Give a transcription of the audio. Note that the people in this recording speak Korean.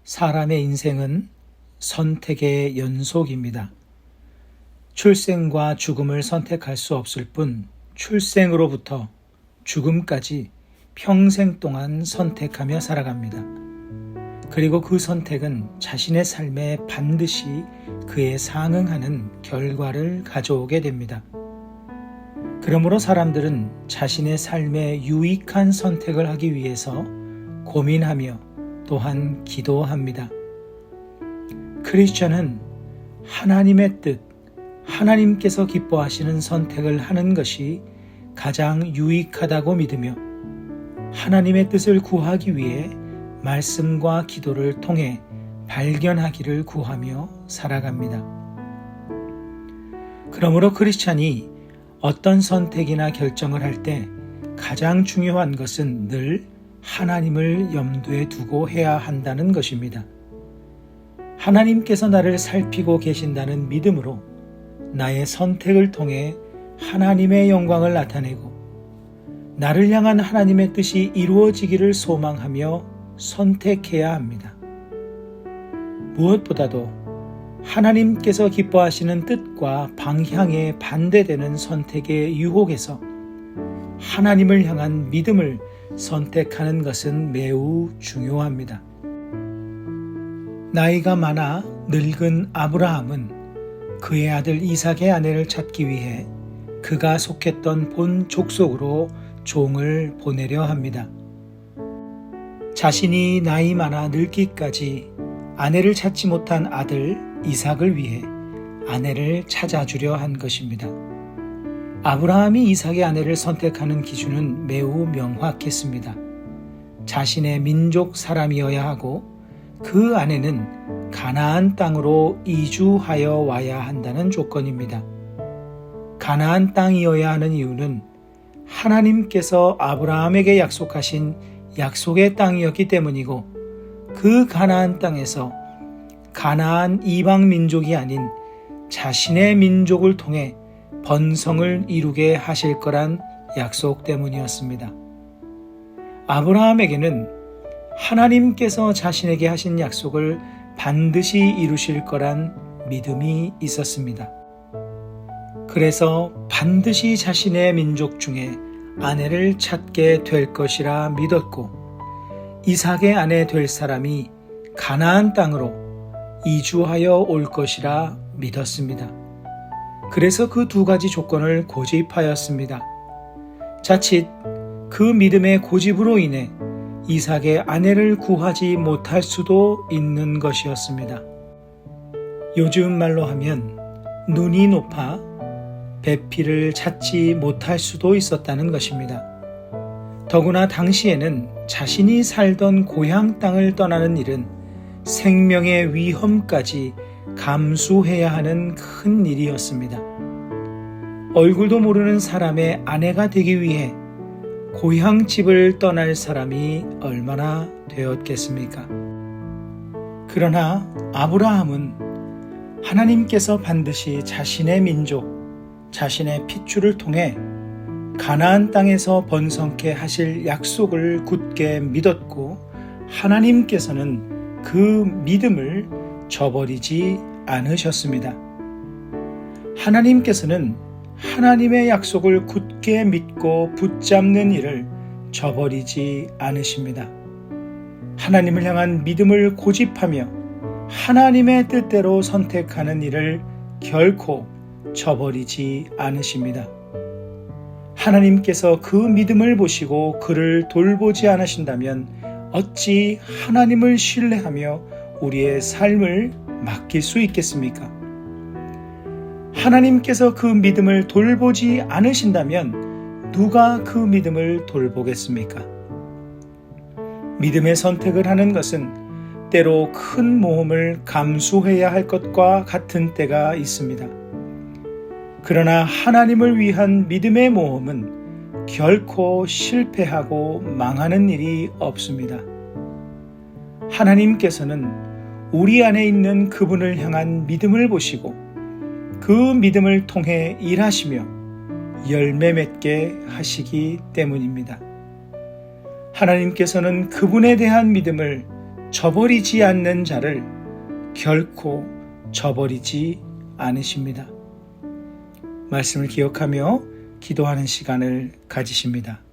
사람의 인생은 선택의 연속입니다. 출생과 죽음을 선택할 수 없을 뿐 출생으로부터 죽음까지 평생 동안 선택하며 살아갑니다. 그리고 그 선택은 자신의 삶에 반드시 그에 상응하는 결과를 가져오게 됩니다. 그러므로 사람들은 자신의 삶에 유익한 선택을 하기 위해서 고민하며 또한 기도합니다. 크리스천은 하나님의 뜻, 하나님께서 기뻐하시는 선택을 하는 것이 가장 유익하다고 믿으며 하나님의 뜻을 구하기 위해 말씀과 기도를 통해 발견하기를 구하며 살아갑니다. 그러므로 크리스찬이 어떤 선택이나 결정을 할 때 가장 중요한 것은 늘 하나님을 염두에 두고 해야 한다는 것입니다. 하나님께서 나를 살피고 계신다는 믿음으로 나의 선택을 통해 하나님의 영광을 나타내고 나를 향한 하나님의 뜻이 이루어지기를 소망하며 선택해야 합니다. 무엇보다도 하나님께서 기뻐하시는 뜻과 방향에 반대되는 선택의 유혹에서 하나님을 향한 믿음을 선택하는 것은 매우 중요합니다. 나이가 많아 늙은 아브라함은 그의 아들 이삭의 아내를 찾기 위해 그가 속했던 본 족속으로 종을 보내려 합니다. 자신이 나이 많아 늙기까지 아내를 찾지 못한 아들 이삭을 위해 아내를 찾아주려 한 것입니다. 아브라함이 이삭의 아내를 선택하는 기준은 매우 명확했습니다. 자신의 민족 사람이어야 하고 그 아내는 가나안 땅으로 이주하여 와야 한다는 조건입니다. 가나안 땅이어야 하는 이유는 하나님께서 아브라함에게 약속하신 약속의 땅이었기 때문이고 그 가나안 땅에서 가나안 이방 민족이 아닌 자신의 민족을 통해 번성을 이루게 하실 거란 약속 때문이었습니다. 아브라함에게는 하나님께서 자신에게 하신 약속을 반드시 이루실 거란 믿음이 있었습니다. 그래서 반드시 자신의 민족 중에 아내를 찾게 될 것이라 믿었고 이삭의 아내 될 사람이 가나안 땅으로 이주하여 올 것이라 믿었습니다. 그래서 그 두 가지 조건을 고집하였습니다. 자칫 그 믿음의 고집으로 인해 이삭의 아내를 구하지 못할 수도 있는 것이었습니다. 요즘 말로 하면 눈이 높아 배필을 찾지 못할 수도 있었다는 것입니다. 더구나 당시에는 자신이 살던 고향 땅을 떠나는 일은 생명의 위험까지 감수해야 하는 큰 일이었습니다. 얼굴도 모르는 사람의 아내가 되기 위해 고향집을 떠날 사람이 얼마나 되었겠습니까? 그러나 아브라함은 하나님께서 반드시 자신의 민족, 자신의 핏줄을 통해 가나안 땅에서 번성케 하실 약속을 굳게 믿었고 하나님께서는 그 믿음을 저버리지 않으셨습니다. 하나님께서는 하나님의 약속을 굳게 믿고 붙잡는 일을 저버리지 않으십니다. 하나님을 향한 믿음을 고집하며 하나님의 뜻대로 선택하는 일을 결코 저버리지 않으십니다. 하나님께서 그 믿음을 보시고 그를 돌보지 않으신다면 어찌 하나님을 신뢰하며 우리의 삶을 맡길 수 있겠습니까? 하나님께서 그 믿음을 돌보지 않으신다면 누가 그 믿음을 돌보겠습니까? 믿음의 선택을 하는 것은 때로 큰 모험을 감수해야 할 것과 같은 때가 있습니다. 그러나 하나님을 위한 믿음의 모험은 결코 실패하고 망하는 일이 없습니다. 하나님께서는 우리 안에 있는 그분을 향한 믿음을 보시고 그 믿음을 통해 일하시며 열매 맺게 하시기 때문입니다. 하나님께서는 그분에 대한 믿음을 저버리지 않는 자를 결코 저버리지 않으십니다. 말씀을 기억하며 기도하는 시간을 가지십니다.